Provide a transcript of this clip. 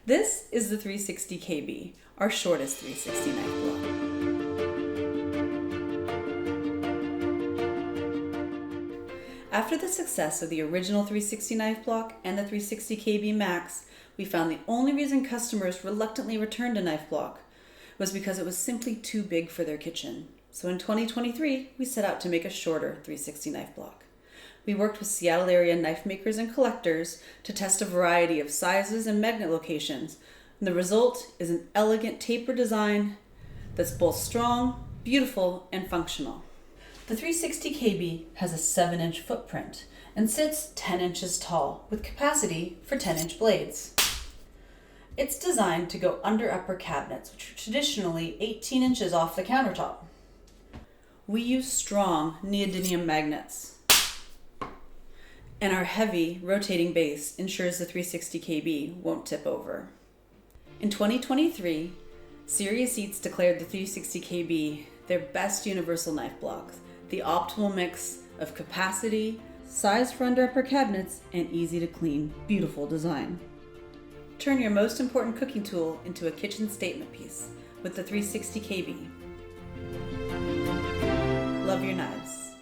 This is the 360KB, our shortest 360 knife block. After the success of the original 360 knife block and the 360KB Max, we found the only reason customers reluctantly returned a knife block was because it was simply too big for their kitchen. So in 2023, we set out to make a shorter 360 knife block. We worked with Seattle area knife makers and collectors to test a variety of sizes and magnet locations, and the result is an elegant taper design that's both strong, beautiful, and functional. The 360KB has a 7-inch footprint and sits 10 inches tall with capacity for 10-inch blades. It's designed to go under upper cabinets, which are traditionally 18 inches off the countertop. We use strong neodymium magnets, and our heavy rotating base ensures the 360KB won't tip over. In 2023, Serious Eats declared the 360KB their best universal knife block, the optimal mix of capacity, size for under upper cabinets, and easy to clean, beautiful design. Turn your most important cooking tool into a kitchen statement piece with the 360KB. Love your knives.